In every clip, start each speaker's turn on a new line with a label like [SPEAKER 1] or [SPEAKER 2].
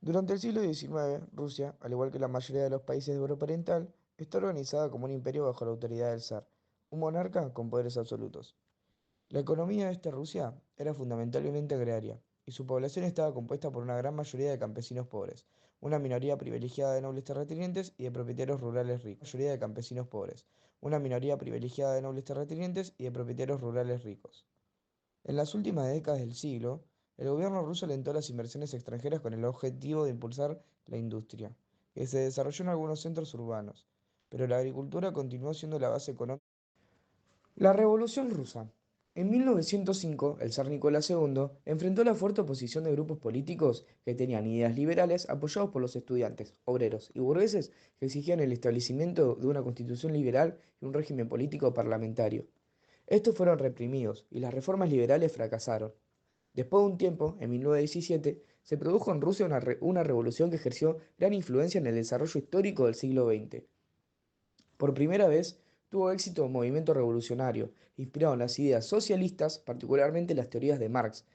[SPEAKER 1] Durante el siglo XIX, Rusia, al igual que la mayoría de los países de Europa Oriental, está organizada como un imperio bajo la autoridad del zar, un monarca con poderes absolutos. La economía de esta Rusia era fundamentalmente agraria, y su población estaba compuesta por una gran mayoría de campesinos pobres, una minoría privilegiada de nobles terratenientes y de propietarios rurales ricos. Mayoría de campesinos pobres, una minoría privilegiada de nobles terratenientes y de propietarios rurales ricos. En las últimas décadas del siglo, el gobierno ruso alentó las inversiones extranjeras con el objetivo de impulsar la industria, que se desarrolló en algunos centros urbanos, pero la agricultura continuó siendo la base económica. La Revolución Rusa. En 1905, el zar Nicolás II enfrentó la fuerte oposición de grupos políticos que tenían ideas liberales apoyados por los estudiantes, obreros y burgueses que exigían el establecimiento de una constitución liberal y un régimen político parlamentario. Estos fueron reprimidos y las reformas liberales fracasaron. Después de un tiempo, en 1917, se produjo en Rusia una revolución que ejerció gran influencia en el desarrollo histórico del siglo XX. Por primera vez, tuvo éxito un movimiento revolucionario, inspirado en las ideas socialistas, particularmente las teorías de Marx,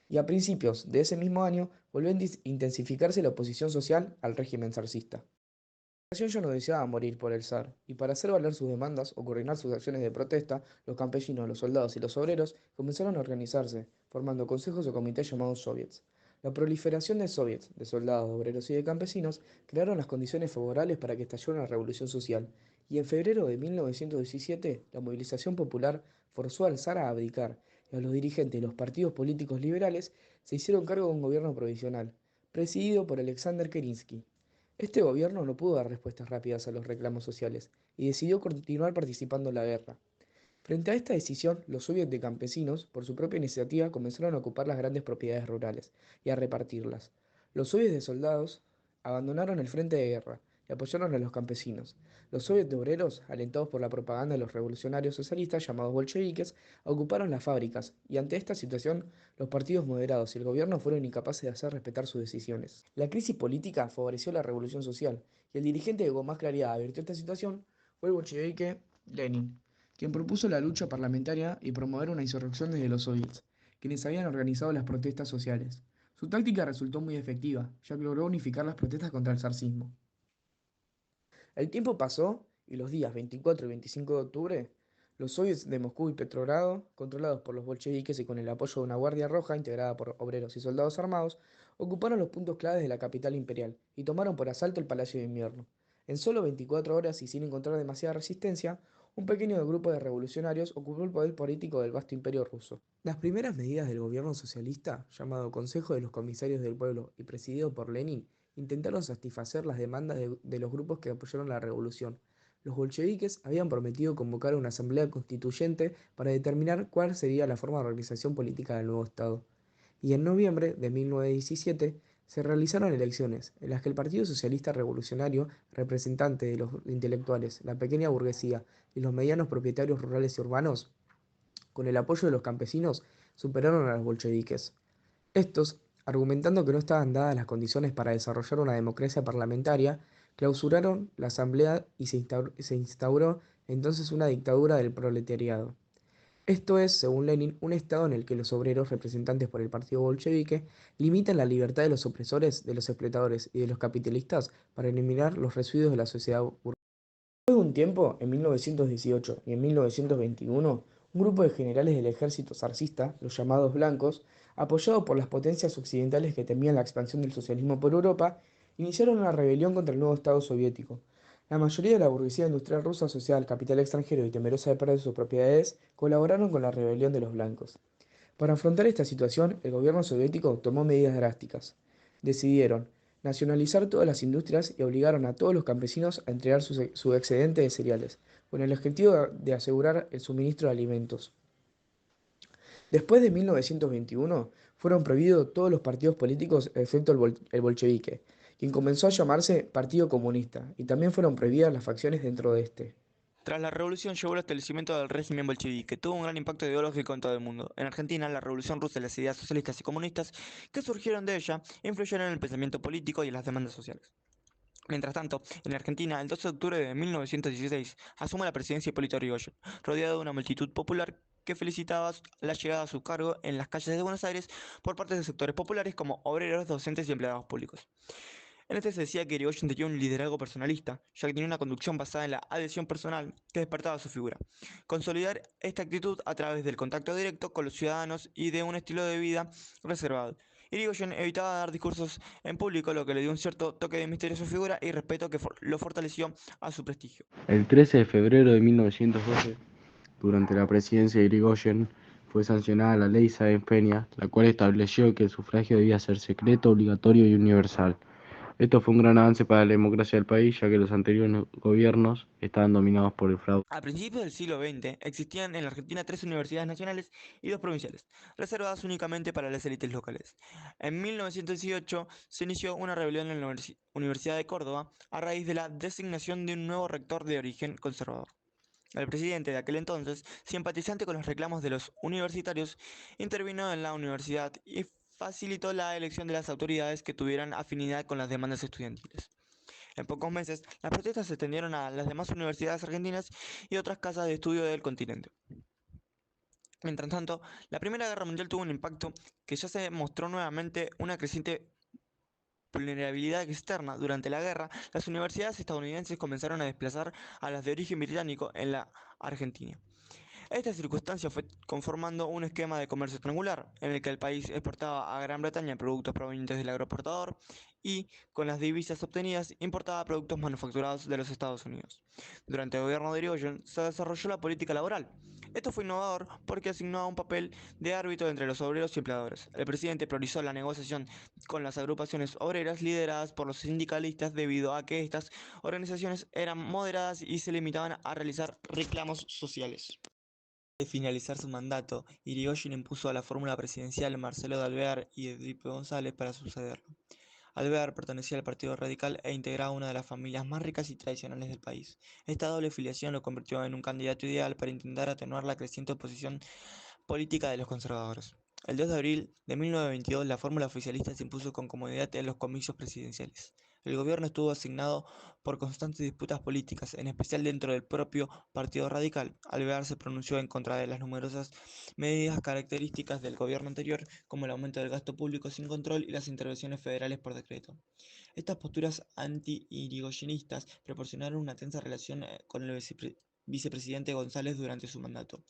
[SPEAKER 1] y a principios de ese mismo año volvió a intensificarse la oposición social al régimen zarcista. La población ya no deseaba morir por el zar, y para hacer valer sus demandas o coordinar sus acciones de protesta, los campesinos, los soldados y los obreros comenzaron a organizarse, formando consejos o comités llamados soviets. La proliferación de soviets, de soldados, de obreros y de campesinos, crearon las condiciones favorables para que estallara una revolución social, y en febrero de 1917 la movilización popular forzó al zar a abdicar, y a los dirigentes de los partidos políticos liberales se hicieron cargo de un gobierno provisional, presidido por Alexander Kerensky. Este gobierno no pudo dar respuestas rápidas a los reclamos sociales y decidió continuar participando en la guerra. Frente a esta decisión, los soviets de campesinos, por su propia iniciativa, comenzaron a ocupar las grandes propiedades rurales y a repartirlas. Los soviets de soldados abandonaron el frente de guerra y apoyaron a los campesinos. Los soviets de obreros, alentados por la propaganda de los revolucionarios socialistas llamados bolcheviques, ocuparon las fábricas, y ante esta situación, los partidos moderados y el gobierno fueron incapaces de hacer respetar sus decisiones. La crisis política favoreció la revolución social, y el dirigente que con más claridad advirtió esta situación fue el bolchevique Lenin, quien propuso la lucha parlamentaria y promover una insurrección desde los soviets, quienes habían organizado las protestas sociales. Su táctica resultó muy efectiva, ya que logró unificar las protestas contra el zarcismo. El tiempo pasó y los días 24 y 25 de octubre, los soviets de Moscú y Petrogrado, controlados por los bolcheviques y con el apoyo de una guardia roja integrada por obreros y soldados armados, ocuparon los puntos claves de la capital imperial y tomaron por asalto el Palacio de Invierno. En solo 24 horas y sin encontrar demasiada resistencia, un pequeño grupo de revolucionarios ocupó el poder político del vasto imperio ruso. Las primeras medidas del gobierno socialista, llamado Consejo de los Comisarios del Pueblo y presidido por Lenin, intentaron satisfacer las demandas de los grupos que apoyaron la revolución. Los bolcheviques habían prometido convocar una asamblea constituyente para determinar cuál sería la forma de organización política del nuevo Estado. Y en noviembre de 1917 se realizaron elecciones, en las que el Partido Socialista Revolucionario, representante de los intelectuales, la pequeña burguesía y los medianos propietarios rurales y urbanos, con el apoyo de los campesinos, superaron a los bolcheviques. Estos, argumentando que no estaban dadas las condiciones para desarrollar una democracia parlamentaria, clausuraron la asamblea y se instauró entonces una dictadura del proletariado. Esto es, según Lenin, un estado en el que los obreros, representantes por el partido bolchevique, limitan la libertad de los opresores, de los explotadores y de los capitalistas para eliminar los residuos de la sociedad burguesa. Después de un tiempo, en 1918 y en 1921, un grupo de generales del ejército zarcista, los llamados blancos, apoyados por las potencias occidentales que temían la expansión del socialismo por Europa, iniciaron una rebelión contra el nuevo Estado soviético. La mayoría de la burguesía industrial rusa asociada al capital extranjero y temerosa de perder sus propiedades, colaboraron con la rebelión de los blancos. Para afrontar esta situación, el gobierno soviético tomó medidas drásticas. Decidieron nacionalizar todas las industrias y obligaron a todos los campesinos a entregar su excedente de cereales, con el objetivo de asegurar el suministro de alimentos. Después de 1921, fueron prohibidos todos los partidos políticos excepto el bolchevique, quien comenzó a llamarse Partido Comunista, y también fueron prohibidas las facciones dentro de este.
[SPEAKER 2] Tras la revolución llegó el establecimiento del régimen bolchevique, que tuvo un gran impacto ideológico en todo el mundo. En Argentina, la revolución rusa y las ideas socialistas y comunistas que surgieron de ella influyeron en el pensamiento político y en las demandas sociales. Mientras tanto, en Argentina, el 12 de octubre de 1916, asume la presidencia Hipólito Yrigoyen, rodeado de una multitud popular que felicitaba la llegada a su cargo en las calles de Buenos Aires por parte de sectores populares como obreros, docentes y empleados públicos. En este se decía que Irigoyen tenía un liderazgo personalista, ya que tenía una conducción basada en la adhesión personal que despertaba su figura. Consolidar esta actitud a través del contacto directo con los ciudadanos y de un estilo de vida reservado. Irigoyen evitaba dar discursos en público, lo que le dio un cierto toque de misterio a su figura y respeto que lo fortaleció a su prestigio.
[SPEAKER 3] El 13 de febrero de 1912, durante la presidencia de Irigoyen, fue sancionada la Ley Sáenz Peña, la cual estableció que el sufragio debía ser secreto, obligatorio y universal. Esto fue un gran avance para la democracia del país, ya que los anteriores gobiernos estaban dominados por el fraude.
[SPEAKER 2] A principios del siglo XX existían en la Argentina 3 universidades nacionales y 2 provinciales, reservadas únicamente para las élites locales. En 1918 se inició una rebelión en la Universidad de Córdoba a raíz de la designación de un nuevo rector de origen conservador. El presidente de aquel entonces, simpatizante con los reclamos de los universitarios, intervino en la universidad y facilitó la elección de las autoridades que tuvieran afinidad con las demandas estudiantiles. En pocos meses, las protestas se extendieron a las demás universidades argentinas y otras casas de estudio del continente. Mientras tanto, la Primera Guerra Mundial tuvo un impacto que ya se mostró nuevamente una creciente vulnerabilidad externa. Durante la guerra, las universidades estadounidenses comenzaron a desplazar a las de origen británico en la Argentina. Esta circunstancia fue conformando un esquema de comercio triangular, en el que el país exportaba a Gran Bretaña productos provenientes del agroexportador y, con las divisas obtenidas, importaba productos manufacturados de los Estados Unidos. Durante el gobierno de Irigoyen se desarrolló la política laboral. Esto fue innovador porque asignó un papel de árbitro entre los obreros y empleadores. El presidente priorizó la negociación con las agrupaciones obreras lideradas por los sindicalistas debido a que estas organizaciones eran moderadas y se limitaban a realizar reclamos sociales. De finalizar su mandato, Irigoyen impuso a la fórmula presidencial Marcelo de Alvear y Edipo González para sucederlo. Alvear pertenecía al Partido Radical e integraba una de las familias más ricas y tradicionales del país. Esta doble filiación lo convirtió en un candidato ideal para intentar atenuar la creciente oposición política de los conservadores. El 2 de abril de 1922, la fórmula oficialista se impuso con comodidad en los comicios presidenciales. El gobierno estuvo asignado por constantes disputas políticas, en especial dentro del propio Partido Radical. Alvear se pronunció en contra de las numerosas medidas características del gobierno anterior, como el aumento del gasto público sin control y las intervenciones federales por decreto. Estas posturas anti-irigoyenistas proporcionaron una tensa relación con el vicepresidente González durante su mandato.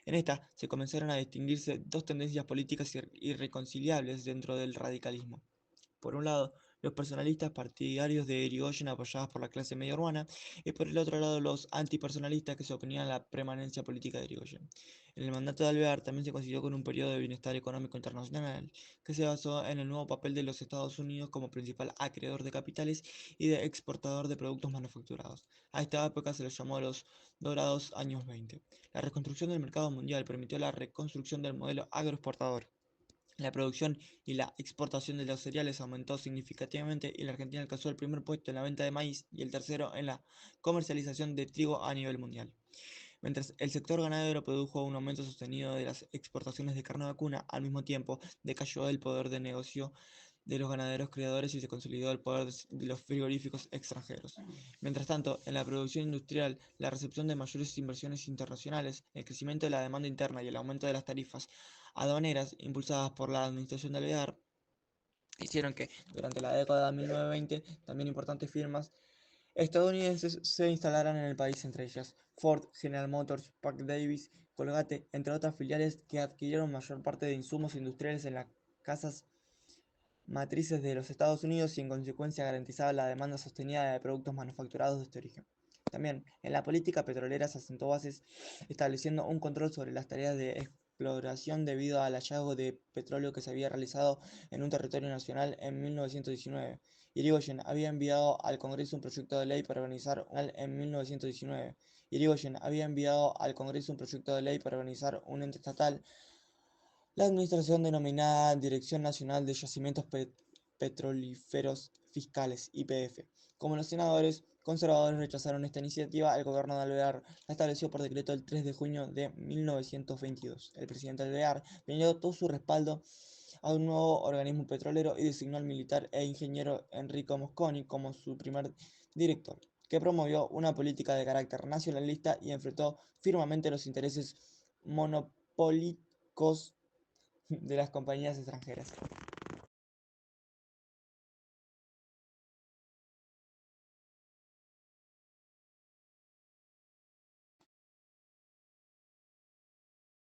[SPEAKER 2] En esta se comenzaron a distinguirse dos tendencias políticas irreconciliables dentro del radicalismo. Por un lado, los personalistas partidarios de Irigoyen apoyados por la clase media urbana, y por el otro lado los antipersonalistas que se oponían a la permanencia política de Irigoyen. En el mandato de Alvear también se consiguió con un periodo de bienestar económico internacional, que se basó en el nuevo papel de los Estados Unidos como principal acreedor de capitales y de exportador de productos manufacturados. A esta época se les llamó los dorados años 20. La reconstrucción del mercado mundial permitió la reconstrucción del modelo agroexportador. La producción y la exportación de los cereales aumentó significativamente y la Argentina alcanzó el primer puesto en la venta de maíz y el tercero en la comercialización de trigo a nivel mundial. Mientras el sector ganadero produjo un aumento sostenido de las exportaciones de carne vacuna, al mismo tiempo decayó el poder de negocio de los ganaderos criadores y se consolidó el poder de los frigoríficos extranjeros. Mientras tanto, en la producción industrial, la recepción de mayores inversiones internacionales, el crecimiento de la demanda interna y el aumento de las tarifas aduaneras impulsadas por la administración de Alvear hicieron que durante la década de 1920 también importantes firmas estadounidenses se instalaran en el país, entre ellas Ford, General Motors, Park Davis, Colgate, entre otras filiales que adquirieron mayor parte de insumos industriales en las casas matrices de los Estados Unidos y en consecuencia garantizaba la demanda sostenida de productos manufacturados de este origen. También en la política petrolera se asentó bases estableciendo un control sobre las tareas de exploración debido al hallazgo de petróleo que se había realizado en un territorio nacional en 1919. Irigoyen había enviado al Congreso un proyecto de ley para organizar en 1919. Irigoyen había enviado al Congreso un proyecto de ley para organizar un ente estatal, la administración denominada Dirección Nacional de Yacimientos Petrolíferos Fiscales, YPF. Como los senadores conservadores rechazaron esta iniciativa, el gobierno de Alvear la estableció por decreto el 3 de junio de 1922. El presidente Alvear brindó todo su respaldo a un nuevo organismo petrolero y designó al militar e ingeniero Enrico Mosconi como su primer director, que promovió una política de carácter nacionalista y enfrentó firmemente los intereses monopolizados monopolicos de las compañías extranjeras.